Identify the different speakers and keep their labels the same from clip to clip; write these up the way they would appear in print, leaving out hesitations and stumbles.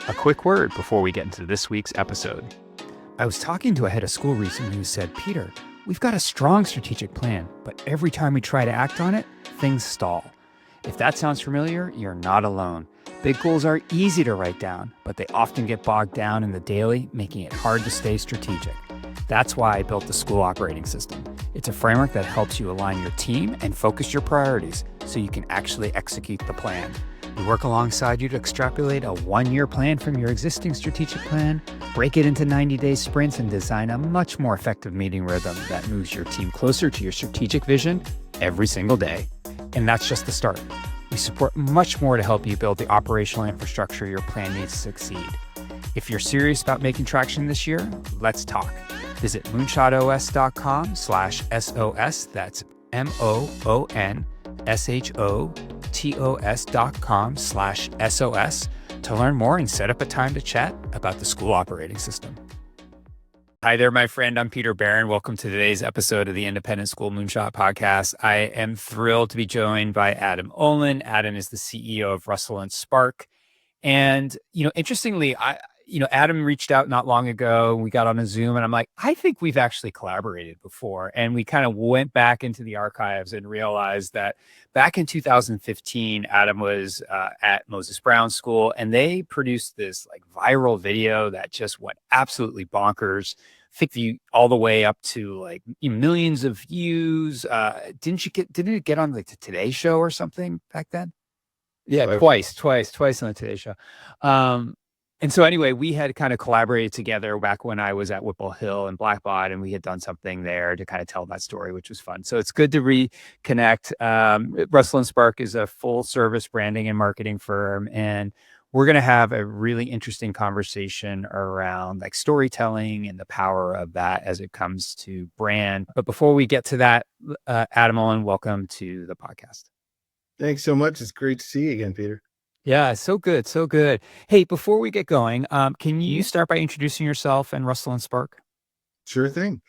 Speaker 1: A quick word before we get into this week's episode.
Speaker 2: I was talking to a head of school recently who said, Peter, we've got a strong strategic plan, but every time we try to act on it, things stall. If that sounds familiar, you're not alone. Big goals are easy to write down, but they often get bogged down in the daily, making it hard to stay strategic. That's why I built the school operating system. It's a framework that helps you align your team and focus your priorities so you can actually execute the plan. We work alongside you to extrapolate a one-year plan from your existing strategic plan, break it into 90-day sprints, and design a much more effective meeting rhythm that moves your team closer to your strategic vision every single day. And that's just the start. We support much more to help you build the operational infrastructure your plan needs to succeed. If you're serious about making traction this year, let's talk. Visit moonshotos.com/SOS. That's MOONSHOTOS.com/SOS to learn more and set up a time to chat about the school operating system. Hi there, my friend. I'm Peter Barron. Welcome to today's episode of the Independent School Moonshot Podcast. I am thrilled to be joined by Adam Olenn. Adam is the CEO of Rustle Spark. And, interestingly, Adam reached out not long ago. We got on a Zoom and I'm like, I think we've actually collaborated before. And we kind of went back into the archives and realized that back in 2015, Adam was at Moses Brown School and they produced this like viral video that just went absolutely bonkers. I think all the way up to like millions of views. Didn't it get on like the Today Show or something back then? Yeah, twice on the Today Show. And so anyway, we had kind of collaborated together back when I was at Whipple Hill and Blackbaud, and we had done something there to kind of tell that story, which was fun. So it's good to reconnect. Rustle Spark is a full service branding and marketing firm, and we're going to have a really interesting conversation around like storytelling and the power of that as it comes to brand. But before we get to that, Adam Olenn, welcome to the podcast.
Speaker 3: Thanks so much. It's great to see you again, Peter.
Speaker 2: Yeah, so good, so good. Hey, before we get going, can you start by introducing yourself and Rustle Spark?
Speaker 3: Sure thing.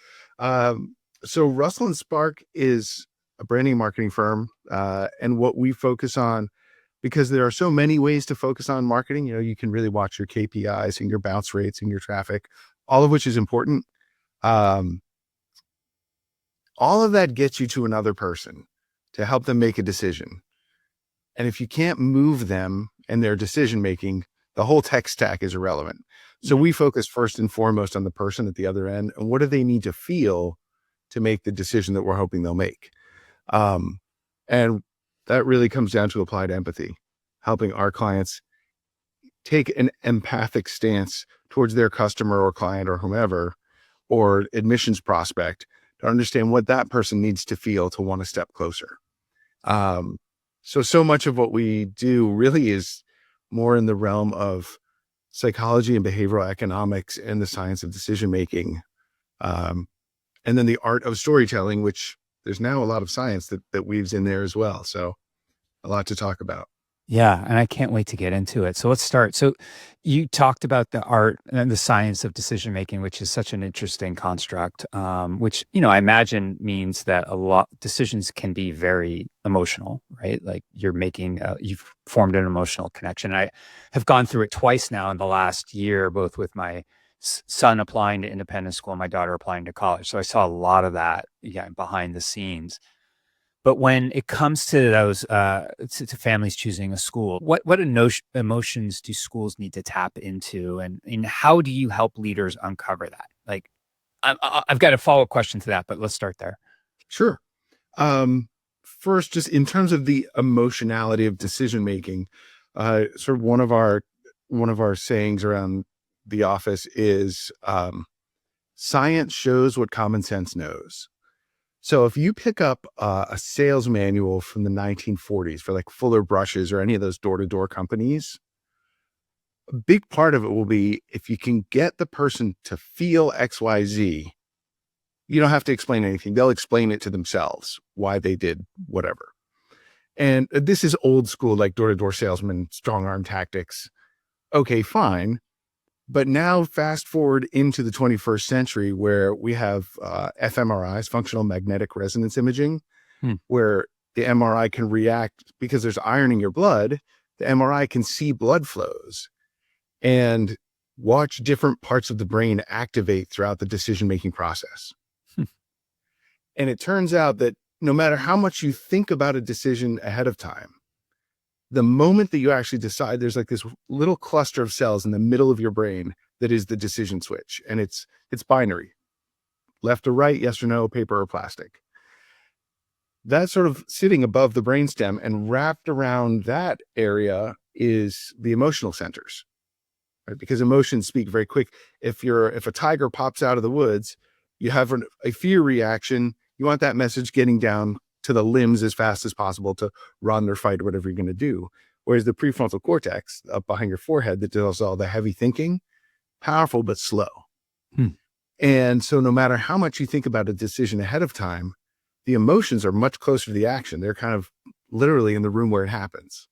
Speaker 3: So Rustle Spark is a branding and marketing firm, and what we focus on, because there are so many ways to focus on marketing, you can really watch your KPIs and your bounce rates and your traffic, all of which is important. All of that gets you to another person to help them make a decision. And if you can't move them and their decision-making, the whole tech stack is irrelevant. So we focus first and foremost on the person at the other end and what do they need to feel to make the decision that we're hoping they'll make. And that really comes down to applied empathy, helping our clients take an empathic stance towards their customer or client or whomever, or admissions prospect to understand what that person needs to feel to want to step closer. So much of what we do really is more in the realm of psychology and behavioral economics and the science of decision-making. And then the art of storytelling, which there's now a lot of science that weaves in there as well. So a lot to talk about.
Speaker 2: Yeah, and I can't wait to get into it. So let's start. So you talked about the art and the science of decision making, which is such an interesting construct, which, I imagine means that a lot decisions can be very emotional, right? Like you've formed an emotional connection. I have gone through it twice now in the last year, both with my son applying to independent school and my daughter applying to college. So I saw a lot of that behind the scenes. But when it comes to those, to families choosing a school, what emotions do schools need to tap into, and how do you help leaders uncover that? Like, I've got a follow-up question to that, but let's start there.
Speaker 3: Sure. First, just in terms of the emotionality of decision making, sort of one of our sayings around the office is science shows what common sense knows. So if you pick up a sales manual from the 1940s for like Fuller Brushes or any of those door-to-door companies, a big part of it will be if you can get the person to feel XYZ, you don't have to explain anything. They'll explain it to themselves, why they did whatever. And this is old school, like door-to-door salesman, strong arm tactics. Okay, fine. But now fast forward into the 21st century where we have fMRIs, functional magnetic resonance imaging, where the MRI can react because there's iron in your blood. The MRI can see blood flows. and watch different parts of the brain activate throughout the decision-making process. And it turns out that no matter how much you think about a decision ahead of time, the moment that you actually decide, there's like this little cluster of cells in the middle of your brain that is the decision switch. And it's binary, left or right, yes or no, paper or plastic. That's sort of sitting above the brainstem, and wrapped around that area is the emotional centers, right? Because emotions speak very quick. If a tiger pops out of the woods, you have a fear reaction. You want that message getting down to the limbs as fast as possible to run or fight or whatever you're going to do. Whereas the prefrontal cortex up behind your forehead that does all the heavy thinking, powerful but slow. And so no matter how much you think about a decision ahead of time, the emotions are much closer to the action. They're kind of literally in the room where it happens.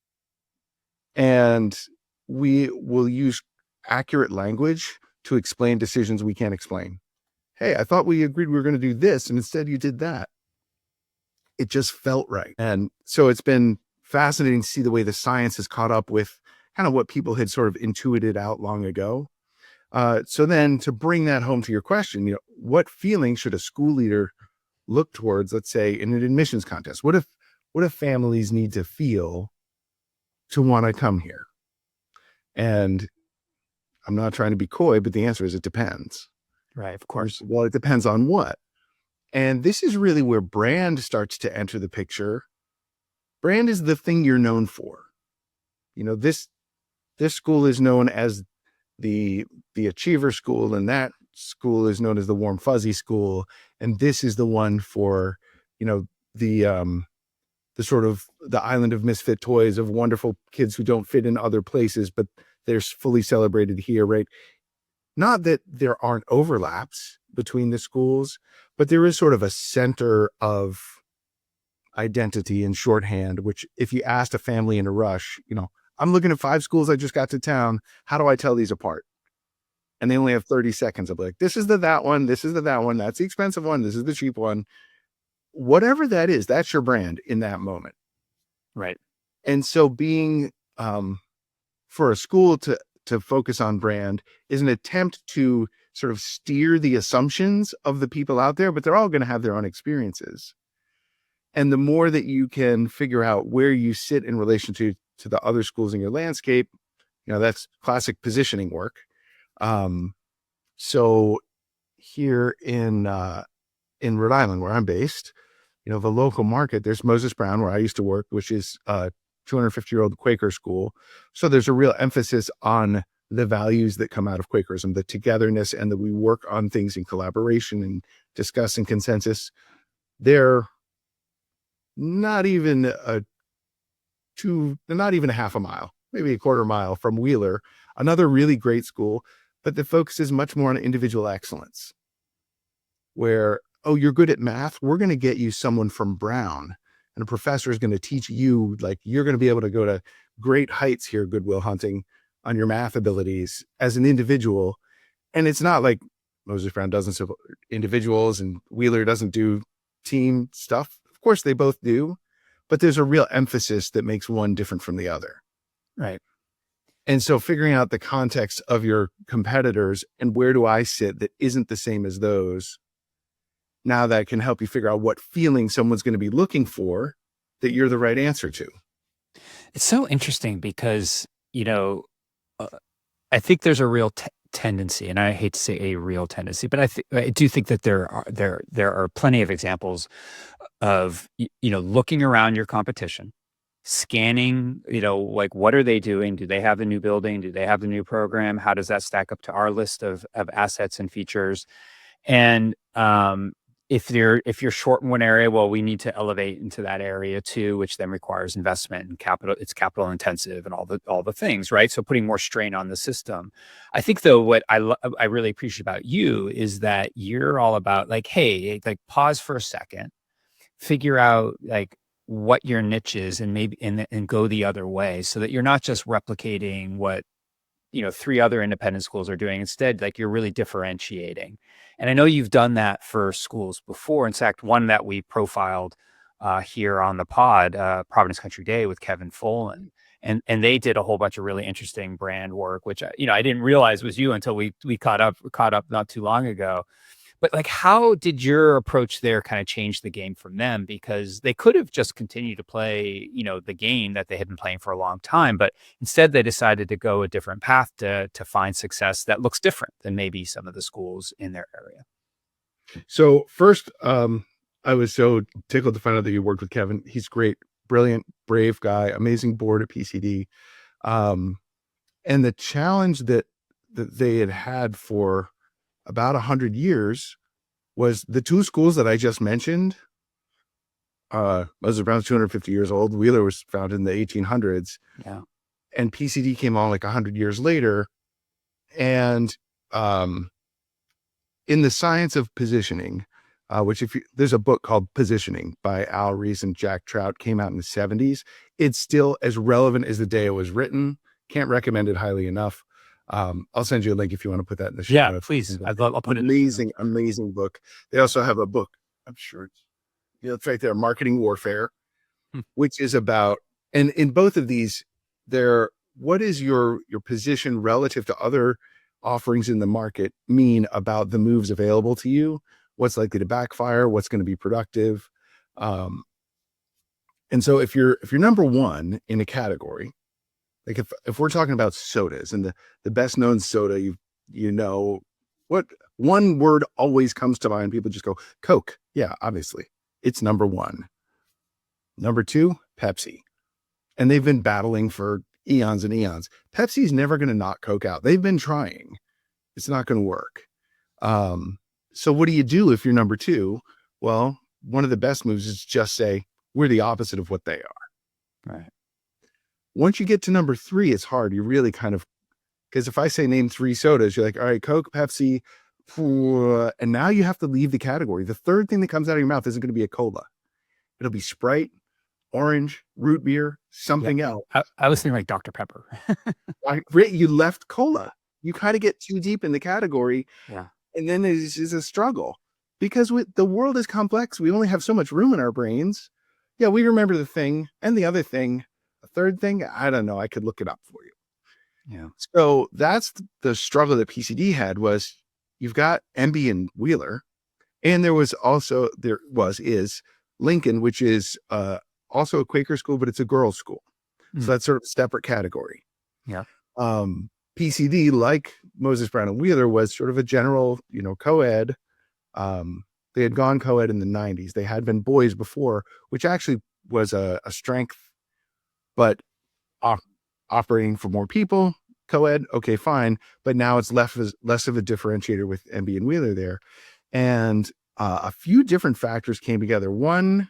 Speaker 3: And we will use accurate language to explain decisions we can't explain. Hey, I thought we agreed we were going to do this, and instead you did that. It just felt right. And so it's been fascinating to see the way the science has caught up with kind of what people had sort of intuited out long ago. So then to bring that home to your question, what feeling should a school leader look towards, let's say, in an admissions contest? What if families need to feel to want to come here? And I'm not trying to be coy, but the answer is it depends.
Speaker 2: Right, of course.
Speaker 3: Well, it depends on what. And this is really where brand starts to enter the picture. Brand is the thing you're known for. This school is known as the achiever school, and that school is known as the warm fuzzy school. And this is the one for, the sort of the island of misfit toys of wonderful kids who don't fit in other places, but they're fully celebrated here, right? Not that there aren't overlaps between the schools, but there is sort of a center of identity and shorthand, which if you asked a family in a rush, I'm looking at 5 schools I just got to town. How do I tell these apart? And they only have 30 seconds. I'll be like, this is that one. This is that one. That's the expensive one. This is the cheap one. Whatever that is, that's your brand in that moment.
Speaker 2: Right.
Speaker 3: And so being, for a school to focus on brand is an attempt to sort of steer the assumptions of the people out there, but they're all going to have their own experiences. And the more that you can figure out where you sit in relation to the other schools in your landscape, that's classic positioning work. So here in Rhode Island, where I'm based, the local market, there's Moses Brown, where I used to work, which is a 250-year-old Quaker school. So there's a real emphasis on the values that come out of Quakerism, the togetherness, and that we work on things in collaboration and discuss in consensus. They're not even a half a mile, maybe a quarter mile from Wheeler, another really great school, but the focus is much more on individual excellence, where, oh, you're good at math, we're going to get you someone from Brown, and a professor is going to teach you, like, you're going to be able to go to great heights here, Goodwill Hunting, on your math abilities as an individual. And it's not like Moses Brown doesn't support individuals and Wheeler doesn't do team stuff. Of course they both do, but there's a real emphasis that makes one different from the other.
Speaker 2: Right.
Speaker 3: And so figuring out the context of your competitors and where do I sit that isn't the same as those, now that can help you figure out what feeling someone's going to be looking for that you're the right answer to.
Speaker 2: It's so interesting because, I think there's a real tendency, and I hate to say a real tendency, but I do think that there are plenty of examples of, looking around your competition, scanning, like, what are they doing? Do they have the new building? Do they have the new program? How does that stack up to our list of assets and features? And if you're short in one area, well, we need to elevate into that area too, which then requires investment and capital. It's capital intensive and all the things, right? So putting more strain on the system. I think though, what I really appreciate about you is that you're all about, like, hey, like, pause for a second, figure out like what your niche is, and maybe and go the other way, so that you're not just replicating what 3 other independent schools are doing. Instead, like, you're really differentiating. And I know you've done that for schools before. In fact, one that we profiled here on the pod, Providence Country Day with Kevin Folan. and they did a whole bunch of really interesting brand work, which I didn't realize was you until we caught up not too long ago. But like, how did your approach there kind of change the game from them? Because they could have just continued to play, the game that they had been playing for a long time, but instead they decided to go a different path to find success that looks different than maybe some of the schools in their area.
Speaker 3: So first, I was so tickled to find out that you worked with Kevin. He's great, brilliant, brave guy, amazing board at PCD. And the challenge that they had for about 100 years was the two schools that I just mentioned. Was around 250 years old. Wheeler was founded in the 1800s.
Speaker 2: Yeah.
Speaker 3: And PCD came on like 100 years later. And in the science of positioning, which there's a book called Positioning by Al Rees and Jack Trout, came out in the 70s. It's still as relevant as the day it was written. Can't recommend it highly enough. I'll send you a link if you want to put that in the show.
Speaker 2: Yeah, please. I'll put it.
Speaker 3: Amazing book. They also have a book. I'm sure it's right there. Marketing Warfare, which is about, and in both of these, what is your position relative to other offerings in the market mean about the moves available to you? What's likely to backfire? What's going to be productive? And so if you're number one in a category, like if we're talking about sodas and the best known soda, what one word always comes to mind. People just go, Coke. Yeah, obviously it's number one. Number two, Pepsi. And they've been battling for eons and eons. Pepsi's never going to knock Coke out. They've been trying. It's not going to work. So what do you do if you're number two? Well, one of the best moves is just say, we're the opposite of what they are.
Speaker 2: Right.
Speaker 3: Once you get to number three, it's hard. You really because if I say name three sodas, you're like, all right, Coke, Pepsi, and now you have to leave the category. The third thing that comes out of your mouth isn't going to be a cola. It'll be Sprite, orange, root beer, something else.
Speaker 2: I was thinking like Dr. Pepper.
Speaker 3: You left cola. You kind of get too deep in the category.
Speaker 2: Yeah.
Speaker 3: And then it's a struggle because the world is complex. We only have so much room in our brains. Yeah, we remember the thing and the other thing. A third thing, I don't know. I could look it up for you.
Speaker 2: Yeah.
Speaker 3: So that's the struggle that PCD had was you've got MB and Wheeler, and is Lincoln, which is also a Quaker school, but it's a girls' school. So that's sort of a separate category.
Speaker 2: Yeah.
Speaker 3: PCD, like Moses Brown and Wheeler, was sort of a general, co-ed. They had gone co-ed in the 90s. They had been boys before, which actually was a strength, but operating for more people, co-ed, okay, fine. But now it's less of a differentiator with MB and Wheeler there. And a few different factors came together. One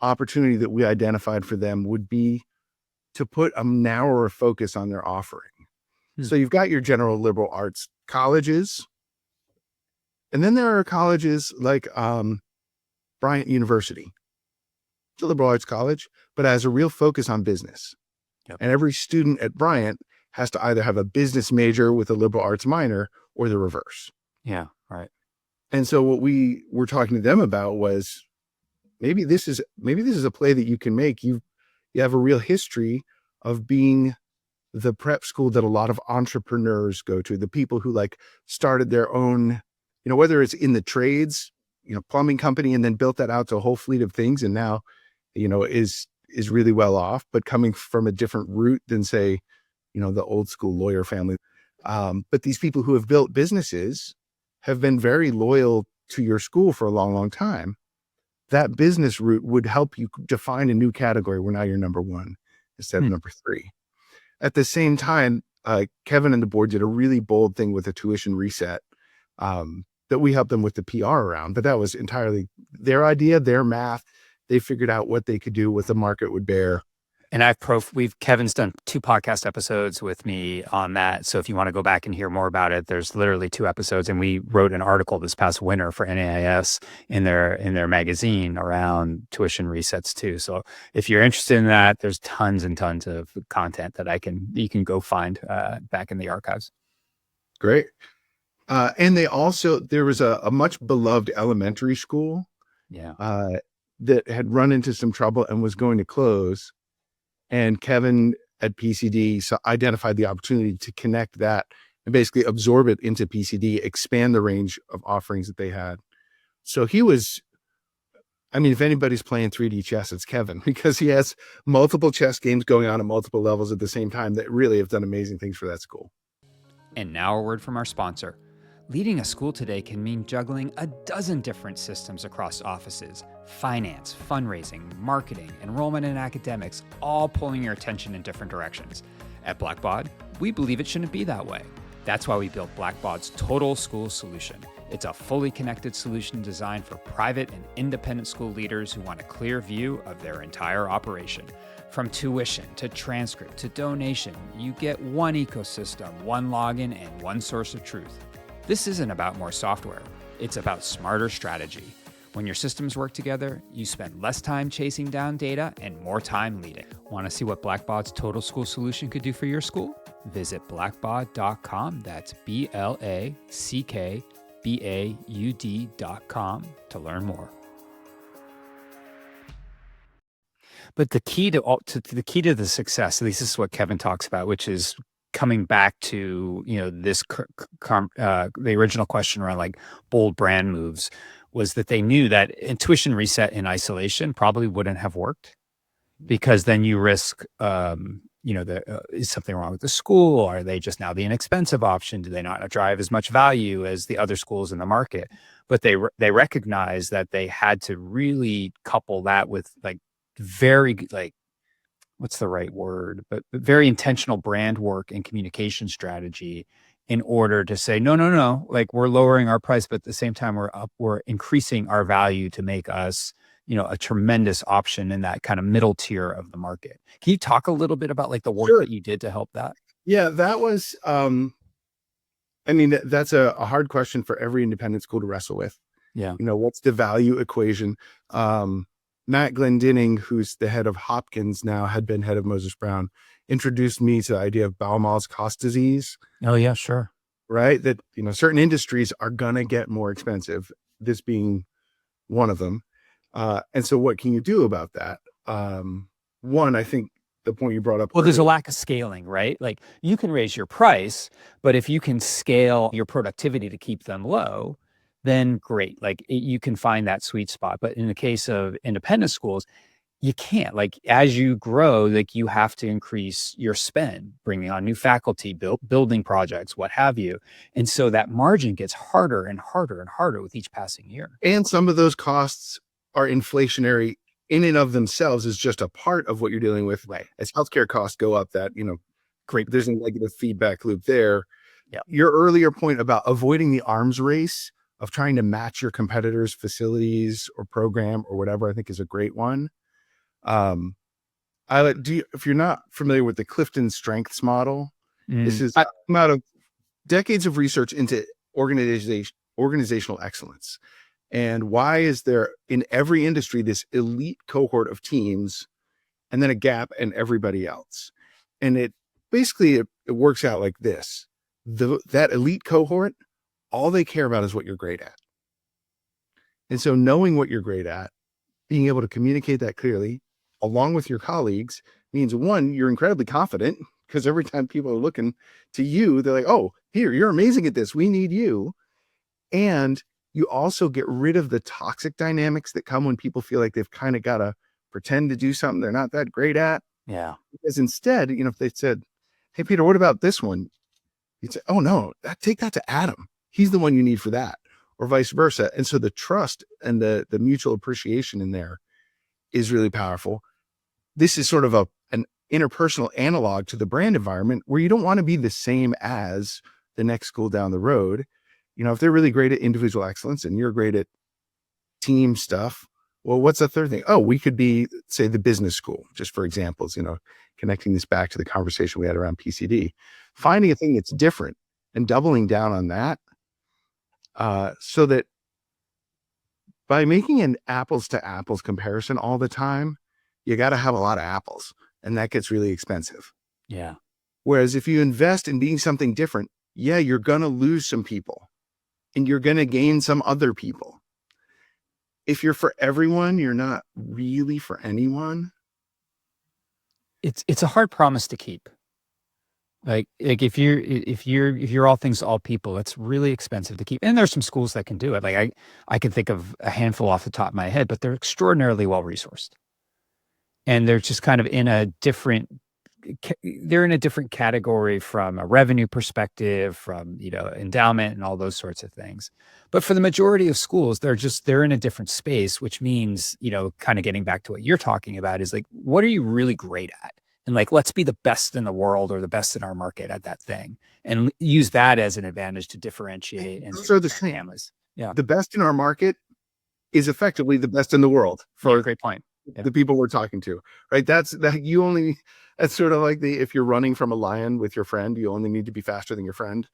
Speaker 3: opportunity that we identified for them would be to put a narrower focus on their offering. So you've got your general liberal arts colleges, and then there are colleges like Bryant University. It's a liberal arts college, but has a real focus on business. Yep. And every student at Bryant has to either have a business major with a liberal arts minor or the reverse.
Speaker 2: Yeah, right.
Speaker 3: And so what we were talking to them about was maybe this is a play that you can make. You have a real history of being the prep school that a lot of entrepreneurs go to, the people who started their own, whether it's in the trades, plumbing company, and then built that out to a whole fleet of things. And now, is really well off, but coming from a different route than say, the old school lawyer family. But these people who have built businesses have been very loyal to your school for a long, long time. That business route would help you define a new category where now you're number one instead of number three. At the same time, Kevin and the board did a really bold thing with a tuition reset that we helped them with the PR around, but that was entirely their idea, their math. They figured out what they could do, what the market would bear.
Speaker 2: And Kevin's done 2 podcast episodes with me on that. So if you want to go back and hear more about it, there's literally 2 episodes. And we wrote an article this past winter for NAIS in their magazine around tuition resets too. So if you're interested in that, there's tons and tons of content that you can go find back in the archives.
Speaker 3: Great. And there was a much beloved elementary school that had run into some trouble and was going to close. And Kevin at PCD, so identified the opportunity to connect that and basically absorb it into PCD, expand the range of offerings that they had. So he was, I mean, if anybody's playing 3D chess, it's Kevin, because he has multiple chess games going on at multiple levels at the same time that really have done amazing things for that school.
Speaker 2: And now a word from our sponsor. Leading a school today can mean juggling a dozen different systems across offices, finance, fundraising, marketing, enrollment, and academics, all pulling your attention in different directions. At Blackbaud, we believe it shouldn't be that way. That's why we built Blackbaud's Total School Solution. It's a fully connected solution designed for private and independent school leaders who want a clear view of their entire operation. From tuition to transcript to donation, you get one ecosystem, one login, and one source of truth. This isn't about more software. It's about smarter strategy. When your systems work together, you spend less time chasing down data and more time leading. Want to see what Blackbaud's Total School Solution could do for your school? Visit blackbaud.com. That's BLACKBAUD.com to learn more. But the key to the success, at least this is what Kevin talks about, which is coming back to, this the original question around like bold brand moves, was that they knew that intuition reset in isolation probably wouldn't have worked, because then you risk, is something wrong with the school? Are they just now the inexpensive option? Do they not drive as much value as the other schools in the market? But they recognized that they had to really couple that with what's the right word, but very intentional brand work and communication strategy in order to say, no, like we're lowering our price, but at the same time we're increasing our value to make us, a tremendous option in that kind of middle tier of the market. Can you talk a little bit about like the work
Speaker 3: Sure.
Speaker 2: that you did to help that?
Speaker 3: Yeah, that was, that's a hard question for every independent school to wrestle with.
Speaker 2: Yeah.
Speaker 3: What's the value equation? Matt Glendinning, who's the head of Hopkins now, had been head of Moses Brown, introduced me to the idea of Baumol's cost disease.
Speaker 2: Oh yeah, sure.
Speaker 3: Right. That, certain industries are going to get more expensive, this being one of them. And so what can you do about that? One, I think the point you brought up.
Speaker 2: Well, there's a lack of scaling, right? Like you can raise your price, but if you can scale your productivity to keep them low, then great. Like you can find that sweet spot. But in the case of independent schools, you can't. Like as you grow, like you have to increase your spend, bringing on new faculty, building projects, what have you. And so that margin gets harder and harder and harder with each passing year.
Speaker 3: And some of those costs are inflationary in and of themselves, is just a part of what you're dealing with.
Speaker 2: Right.
Speaker 3: As healthcare costs go up, that, great, there's a negative feedback loop there.
Speaker 2: Yeah.
Speaker 3: Your earlier point about avoiding the arms race of trying to match your competitors' facilities or program or whatever, I think is a great one. If you're not familiar with the Clifton Strengths model, this is out of decades of research into organizational excellence. And why is there in every industry this elite cohort of teams and then a gap in everybody else? And it basically works out like this. That elite cohort, all they care about is what you're great at. And so knowing what you're great at, being able to communicate that clearly along with your colleagues means, one, you're incredibly confident, because every time people are looking to you, they're like, oh, here, you're amazing at this. We need you. And you also get rid of the toxic dynamics that come when people feel like they've kind of got to pretend to do something they're not that great at.
Speaker 2: Yeah.
Speaker 3: Because instead, if they said, hey, Peter, what about this one? You'd say, oh, no, take that to Adam. He's the one you need for that, or vice versa. And so the trust and the mutual appreciation in there is really powerful. This is sort of an interpersonal analog to the brand environment, where you don't want to be the same as the next school down the road. If they're really great at individual excellence and you're great at team stuff, well, what's the third thing? Oh, we could be, say, the business school, just for examples, connecting this back to the conversation we had around PCD, finding a thing that's different and doubling down on that, so that by making an apples to apples comparison all the time, you got to have a lot of apples, and that gets really expensive.
Speaker 2: Yeah.
Speaker 3: Whereas if you invest in being something different, you're going to lose some people and you're going to gain some other people. If you're for everyone, you're not really for anyone.
Speaker 2: it's a hard promise to keep. Like if you're all things to all people, it's really expensive to keep. And there's some schools that can do it. Like I can think of a handful off the top of my head, but they're extraordinarily well resourced. And they're just kind of in a different they're in a different category from a revenue perspective, from, endowment and all those sorts of things. But for the majority of schools, they're in a different space, which means, kind of getting back to what you're talking about is like, what are you really great at? And like, let's be the best in the world or the best in our market at that thing and use that as an advantage to differentiate and
Speaker 3: Those are the same.
Speaker 2: families. Yeah.
Speaker 3: The best in our market is effectively the best in the world for
Speaker 2: Great point. Yeah.
Speaker 3: the people we're talking to, right? That's sort of like if you're running from a lion with your friend, you only need to be faster than your friend.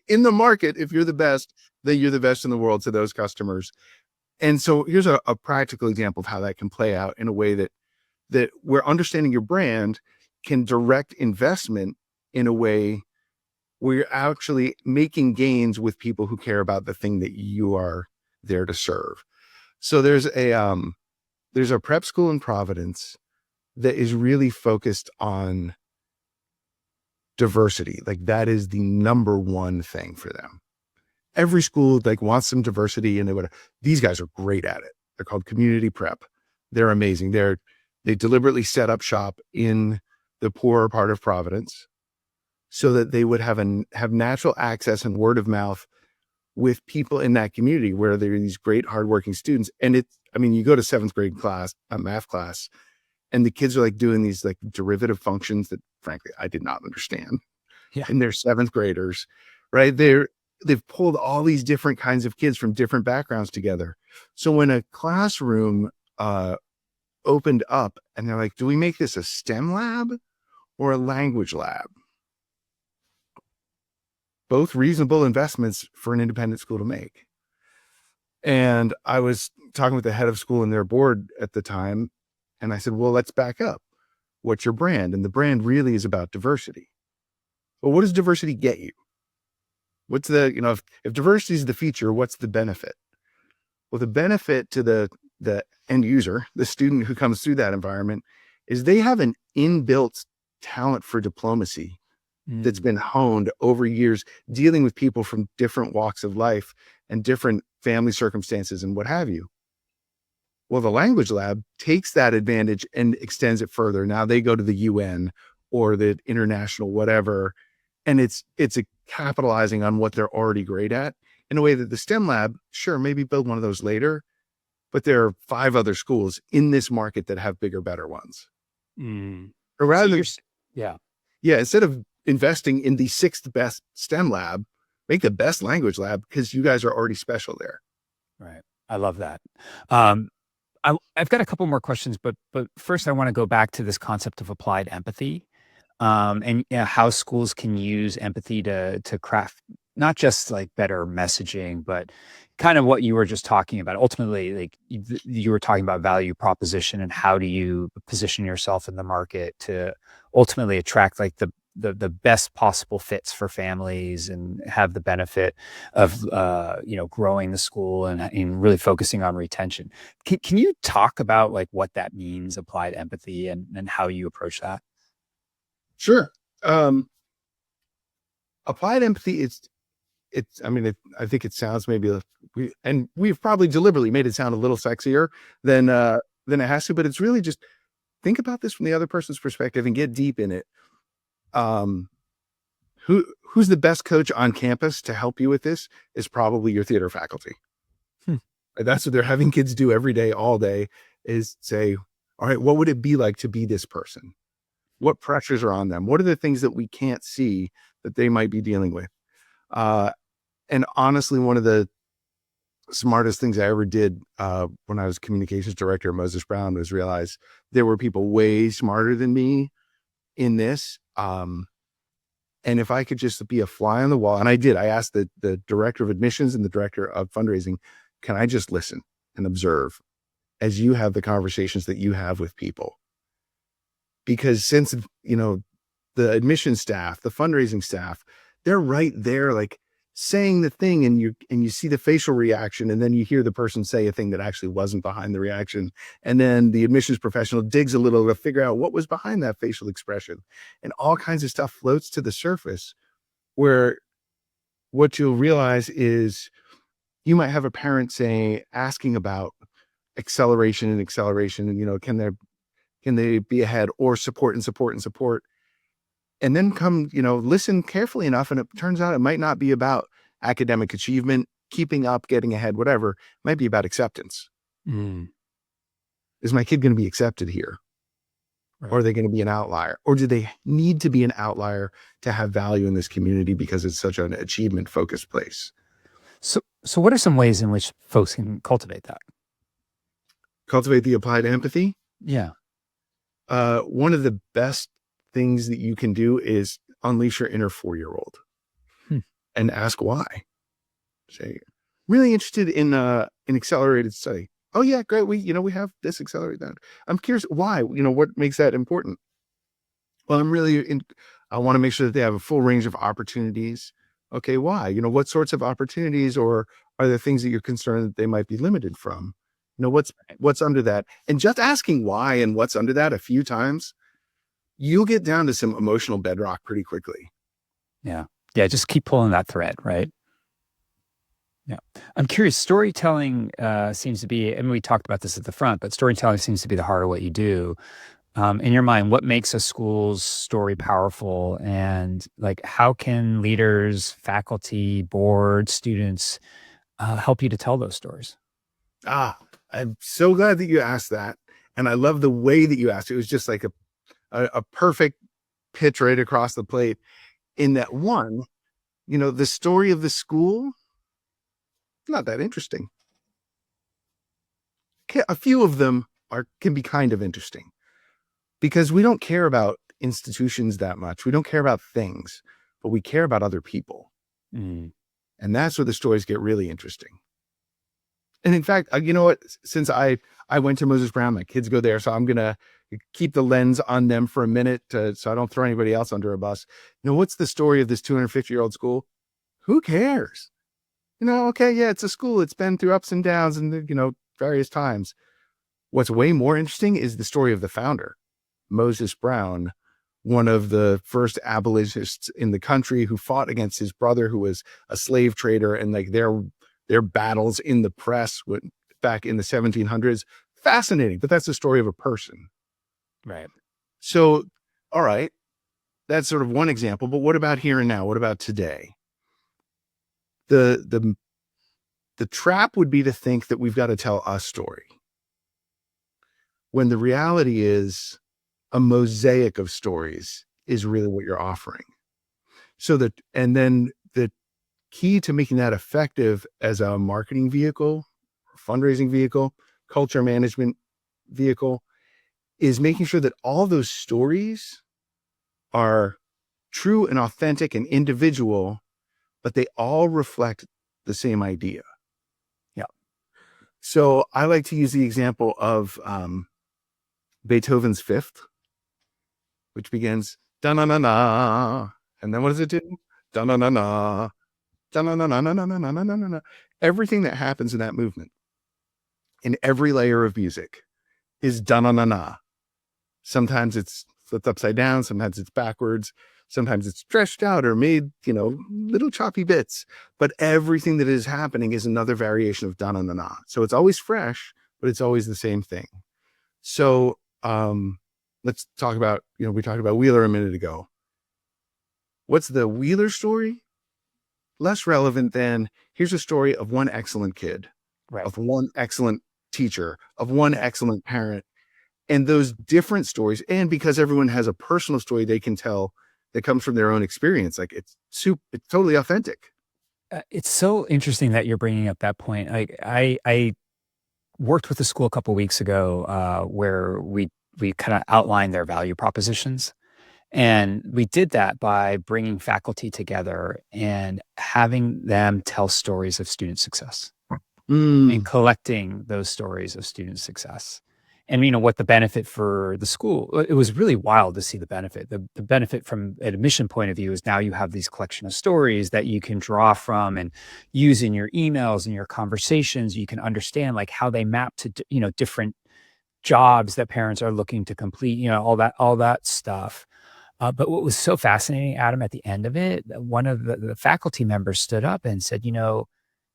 Speaker 3: In the market, if you're the best, then you're the best in the world to those customers. And so here's a practical example of how that can play out in a way that where understanding your brand can direct investment in a way where you're actually making gains with people who care about the thing that you are there to serve. So there's a prep school in Providence that is really focused on diversity. Like that is the number one thing for them. Every school wants some diversity, and these guys are great at it. They're called Community Prep. They're amazing. They deliberately set up shop in the poorer part of Providence so that they would have natural access and word of mouth with people in that community where there are these great hardworking students. And you go to 7th grade class, a math class, and the kids are doing these derivative functions that frankly, I did not understand.
Speaker 2: Yeah.
Speaker 3: And they're 7th graders, right? They've pulled all these different kinds of kids from different backgrounds together. So when a classroom, opened up and they're like, do we make this a STEM lab or a language lab? Both reasonable investments for an independent school to make. And I was talking with the head of school and their board at the time. And I said, well, let's back up. What's your brand? And the brand really is about diversity. Well, what does diversity get you? What's if diversity is the feature, what's the benefit? Well, the benefit to the end user, the student who comes through that environment, is they have an inbuilt talent for diplomacy that's been honed over years, dealing with people from different walks of life and different family circumstances and what have you. Well, the language lab takes that advantage and extends it further. Now they go to the UN or the international whatever, and it's capitalizing on what they're already great at in a way that the STEM lab, sure, maybe build one of those later, but there are 5 other schools in this market that have bigger, better ones. Or rather, instead of investing in the 6th best STEM lab, make the best language lab because you guys are already special there.
Speaker 2: Right. I love that. I've got a couple more questions, but first I want to go back to this concept of applied empathy, and how schools can use empathy to craft not just better messaging, but kind of what you were just talking about. Ultimately, you were talking about value proposition and how do you position yourself in the market to ultimately attract the best possible fits for families and have the benefit of growing the school and really focusing on retention. Can you talk about what that means, applied empathy, and how you approach that?
Speaker 3: Sure. Applied empathy, I think it sounds maybe we've probably deliberately made it sound a little sexier than it has to, but it's really just think about this from the other person's perspective and get deep in it. Who's the best coach on campus to help you with this is probably your theater faculty. That's what they're having kids do every day, all day, is say, all right, what would it be like to be this person? What pressures are on them? What are the things that we can't see that they might be dealing with? And honestly, one of the smartest things I ever did when I was communications director at Moses Brown was realize there were people way smarter than me in this. And if I could just be a fly on the wall, and I did, I asked the director of admissions and the director of fundraising, can I just listen and observe as you have the conversations that you have with people? Because since, the admission staff, the fundraising staff, they're right there, saying the thing and you see the facial reaction, and then you hear the person say a thing that actually wasn't behind the reaction. And then the admissions professional digs a little to figure out what was behind that facial expression. And all kinds of stuff floats to the surface, where what you'll realize is you might have a parent asking about acceleration, and can they be ahead, or support and support and support. And then listen carefully enough, and it turns out it might not be about academic achievement, keeping up, getting ahead, whatever. It might be about acceptance. Is my kid going to be accepted here? Right. Or are they going to be an outlier? Or do they need to be an outlier to have value in this community because it's such an achievement-focused place?
Speaker 2: So what are some ways in which folks can cultivate that?
Speaker 3: Cultivate the applied empathy?
Speaker 2: Yeah.
Speaker 3: One of the best things that you can do is unleash your inner 4-year-old and ask why. Say, really interested in accelerated study. Oh yeah, great. We have this accelerated that. I'm curious why, what makes that important? Well, I want to make sure that they have a full range of opportunities. Okay. Why? What sorts of opportunities, or are there things that you're concerned that they might be limited from? What's under that? And just asking why and what's under that a few times, you'll get down to some emotional bedrock pretty quickly.
Speaker 2: Yeah. Yeah. Just keep pulling that thread, right? Yeah. I'm curious, storytelling seems to be, and we talked about this at the front, but storytelling seems to be the heart of what you do. In your mind, what makes a school's story powerful, and how can leaders, faculty, board, students help you to tell those stories?
Speaker 3: I'm so glad that you asked that. And I love the way that you asked it. It was just like a perfect pitch right across the plate, in that one, the story of the school, not that interesting. A few of them can be kind of interesting, because we don't care about institutions that much. We don't care about things, but we care about other people. And that's where the stories get really interesting. And in fact, you know what, since I went to Moses Brown, my kids go there, so I'm going to keep the lens on them for a minute so I don't throw anybody else under a bus. What's the story of this 250-year-old school? Who cares? Okay, yeah, it's a school. It's been through ups and downs and, various times. What's way more interesting is the story of the founder, Moses Brown, one of the first abolitionists in the country, who fought against his brother, who was a slave trader, and their battles in the press back in the 1700s. Fascinating, but that's the story of a person.
Speaker 2: Right.
Speaker 3: So, all right, that's sort of one example, but what about here and now? What about today? The trap would be to think that we've got to tell a story, when the reality is a mosaic of stories is really what you're offering. And then the key to making that effective as a marketing vehicle, fundraising vehicle, culture management vehicle, is making sure that all those stories are true and authentic and individual, but they all reflect the same idea.
Speaker 2: Yeah.
Speaker 3: So I like to use the example of Beethoven's Fifth, which begins da-na-na-na, and then what does it do? Da-na-na-na, da-na-na-na-na-na-na-na-na-na. Everything that happens in that movement, in every layer of music, is da-na-na-na. Sometimes it's flipped upside down, sometimes it's backwards, sometimes it's stretched out or made, little choppy bits. But everything that is happening is another variation of da-na-na-na. So it's always fresh, but it's always the same thing. So let's talk about, we talked about Wheeler a minute ago. What's the Wheeler story? Less relevant than, here's a story of one excellent kid,
Speaker 2: right,
Speaker 3: of one excellent teacher, of one excellent parent. And those different stories, and because everyone has a personal story they can tell that comes from their own experience, it's totally authentic.
Speaker 2: It's so interesting that you're bringing up that point. I worked with a school a couple of weeks ago where we kind of outlined their value propositions. And we did that by bringing faculty together and having them tell stories of student success and collecting those stories of student success. and what the benefit for the school. It was really wild to see the benefit. The benefit from an admission point of view is now you have these collection of stories that you can draw from and use in your emails and your conversations. You can understand like how they map to different jobs that parents are looking to complete, all that stuff. But what was so fascinating, Adam, at the end of it, one of the faculty members stood up and said,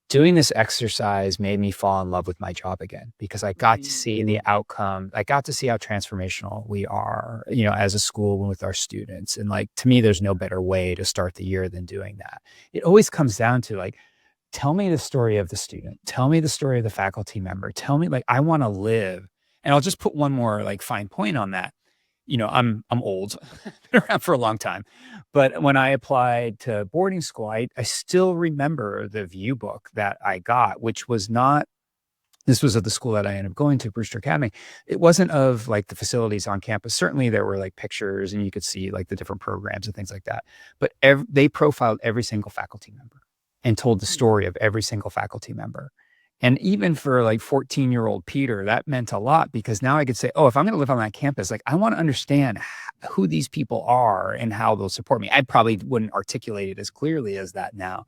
Speaker 2: doing this exercise made me fall in love with my job again, because I got to see the outcome. I got to see how transformational we are, as a school and with our students. And like, to me, there's no better way to start the year than doing that. It always comes down to like, tell me the story of the student. Tell me the story of the faculty member. Tell me, like, I want to live. And I'll just put one more like fine point on that. I'm old, been around for a long time, but when I applied to boarding school, I still remember the view book that I got, which was not, this was at the school that I ended up going to, Brewster Academy. It wasn't of like the facilities on campus. Certainly there were like pictures and you could see like the different programs and things like that. But they profiled every single faculty member and told the story of every single faculty member. And even for like 14-year-old Peter, that meant a lot, because now I could say, oh, if I'm going to live on that campus, like I want to understand who these people are and how they'll support me. I probably wouldn't articulate it as clearly as that now,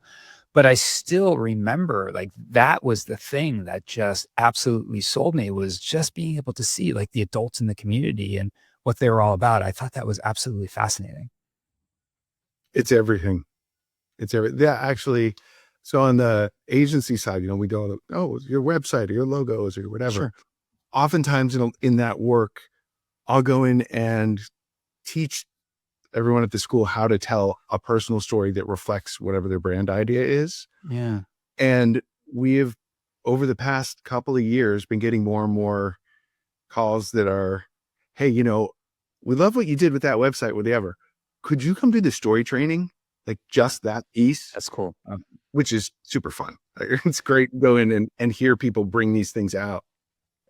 Speaker 2: but I still remember like that was the thing that just absolutely sold me, was just being able to see like the adults in the community and what they were all about. I thought that was absolutely fascinating.
Speaker 3: It's everything. It's everything. Yeah, actually. So on the agency side, we go, oh, your website or your logos or whatever.
Speaker 2: Sure.
Speaker 3: Oftentimes in that work, I'll go in and teach everyone at the school how to tell a personal story that reflects whatever their brand idea is.
Speaker 2: Yeah.
Speaker 3: And we have, over the past couple of years, been getting more and more calls that are, hey, we love what you did with that website, whatever. Could you come do the story training? Like just that piece?
Speaker 2: That's cool.
Speaker 3: Which is super fun. It's great to go in and hear people bring these things out.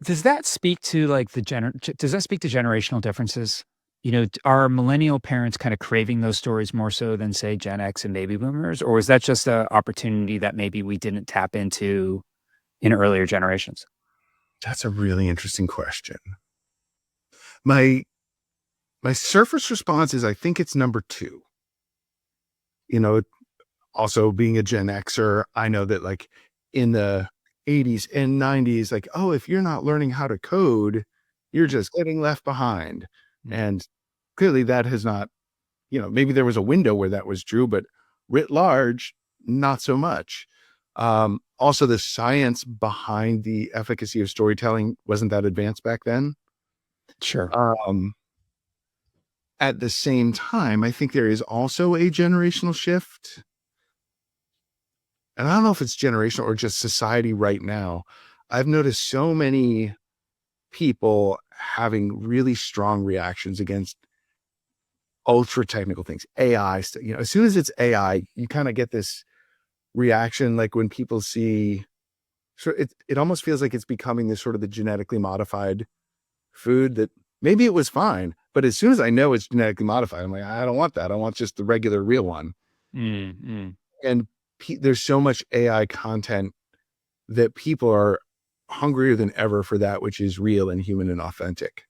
Speaker 2: Does that speak to like does that speak to generational differences? Are millennial parents kind of craving those stories more so than say Gen X and baby boomers? Or is that just an opportunity that maybe we didn't tap into in earlier generations?
Speaker 3: That's a really interesting question. My surface response is, I think it's number two. Also being a Gen Xer, I know that like in the 80s and 90s, like, oh, if you're not learning how to code, you're just getting left behind. And clearly that has not, maybe there was a window where that was true, but writ large, not so much. Also the science behind the efficacy of storytelling wasn't that advanced back then.
Speaker 2: Sure.
Speaker 3: At the same time, I think there is also a generational shift. And I don't know if it's generational or just society right now. I've noticed so many people having really strong reactions against ultra technical things, AI. As soon as it's AI, you kind of get this reaction, like when people see, so it almost feels like it's becoming this sort of the genetically modified food that maybe it was fine, but as soon as I know it's genetically modified, I'm like, I don't want that. I want just the regular real one.
Speaker 2: Mm-hmm.
Speaker 3: And there's so much AI content that people are hungrier than ever for that which is real and human and authentic.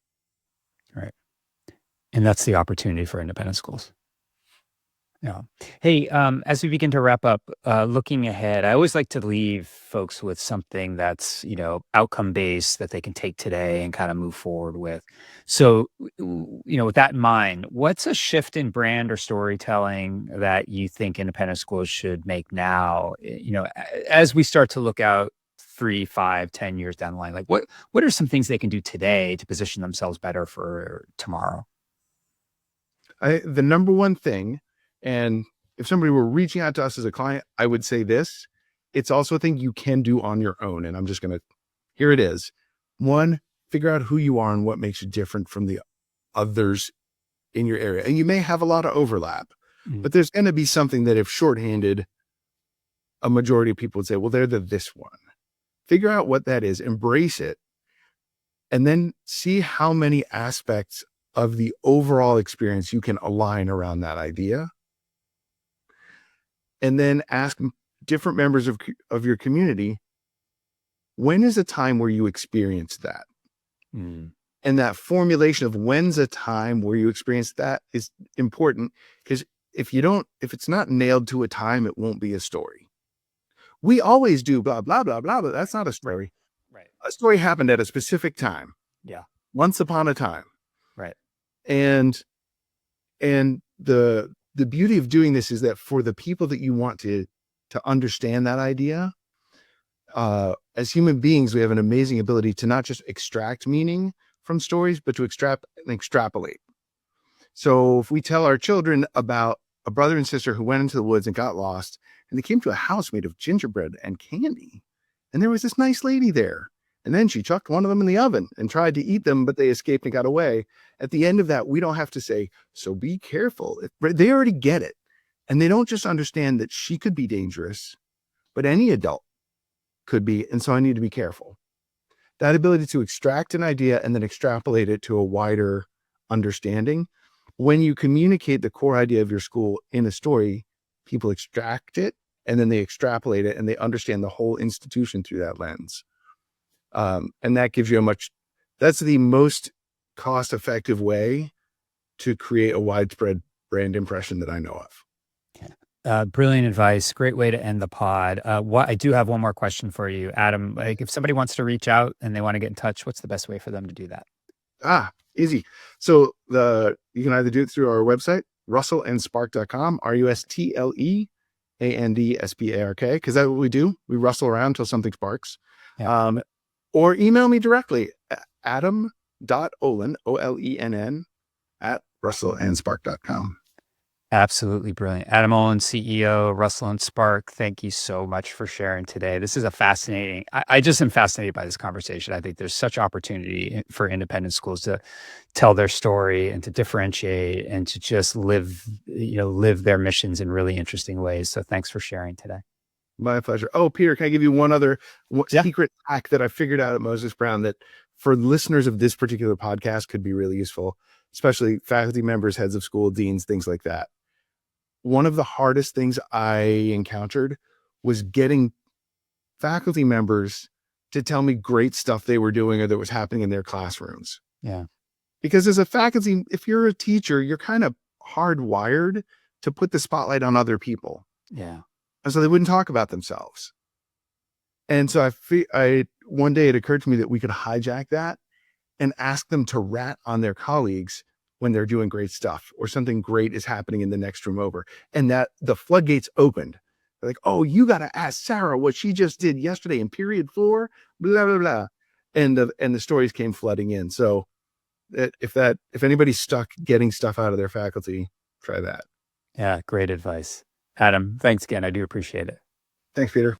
Speaker 2: Right. And that's the opportunity for independent schools. Yeah. Hey, as we begin to wrap up, looking ahead, I always like to leave folks with something that's, outcome based that they can take today and kind of move forward with. So, with that in mind, what's a shift in brand or storytelling that you think independent schools should make now, as we start to look out 3, 5, 10 years down the line? Like what are some things they can do today to position themselves better for tomorrow?
Speaker 3: The number one thing, and if somebody were reaching out to us as a client, I would say this. It's also a thing you can do on your own. And I'm just going to, here it is. One, figure out who you are and what makes you different from the others in your area. And you may have a lot of overlap, but there's going to be something that if shorthanded, a majority of people would say, well, they're this one. Figure out what that is, embrace it, and then see how many aspects of the overall experience you can align around that idea. And then ask different members of your community, when is a time where you experienced that? And that formulation of when's a time where you experience that is important, because if it's not nailed to a time, it won't be a story. We always do blah, blah, blah, blah, but that's not a story.
Speaker 2: Right.
Speaker 3: A story happened at a specific time.
Speaker 2: Yeah.
Speaker 3: Once upon a time.
Speaker 2: Right.
Speaker 3: And the beauty of doing this is that for the people that you want to understand that idea, as human beings, we have an amazing ability to not just extract meaning from stories, but to extrapolate. So if we tell our children about a brother and sister who went into the woods and got lost, and they came to a house made of gingerbread and candy, and there was this nice lady there, and then she chucked one of them in the oven and tried to eat them, but they escaped and got away. At the end of that, we don't have to say, so be careful. They already get it. And they don't just understand that she could be dangerous, but any adult could be. And so I need to be careful. That ability to extract an idea and then extrapolate it to a wider understanding. When you communicate the core idea of your school in a story, people extract it and then they extrapolate it and they understand the whole institution through that lens. And that gives you that's the most cost-effective way to create a widespread brand impression that I know of.
Speaker 2: Brilliant advice. Great way to end the pod. I do have one more question for you, Adam. Like, if somebody wants to reach out and they want to get in touch, what's the best way for them to do that?
Speaker 3: Easy. So you can either do it through our website, rustleandspark.com, RUSTLEANDSPARK, because that's what we do. We rustle around until something sparks.
Speaker 2: Yeah.
Speaker 3: Or email me directly, adam.olenn, OLENN, at rustleandspark.com.
Speaker 2: Absolutely brilliant. Adam Olenn, CEO, Rustle and Spark. Thank you so much for sharing today. This is a fascinating, I just am fascinated by this conversation. I think there's such opportunity for independent schools to tell their story and to differentiate and to just live their missions in really interesting ways. So thanks for sharing today.
Speaker 3: My pleasure. Oh, Peter, can I give you one other secret hack that I figured out at Moses Brown that for listeners of this particular podcast could be really useful, especially faculty members, heads of school, deans, things like that. One of the hardest things I encountered was getting faculty members to tell me great stuff they were doing or that was happening in their classrooms.
Speaker 2: Yeah.
Speaker 3: Because as a faculty, if you're a teacher, you're kind of hardwired to put the spotlight on other people.
Speaker 2: Yeah.
Speaker 3: And so they wouldn't talk about themselves. And so one day it occurred to me that we could hijack that and ask them to rat on their colleagues when they're doing great stuff or something great is happening in the next room over. And that the floodgates opened. They're like, oh, you got to ask Sarah what she just did yesterday in period 4, blah, blah, blah. And the stories came flooding in. So if anybody's stuck getting stuff out of their faculty, try that.
Speaker 2: Yeah. Great advice. Adam, thanks again. I do appreciate it.
Speaker 3: Thanks, Peter.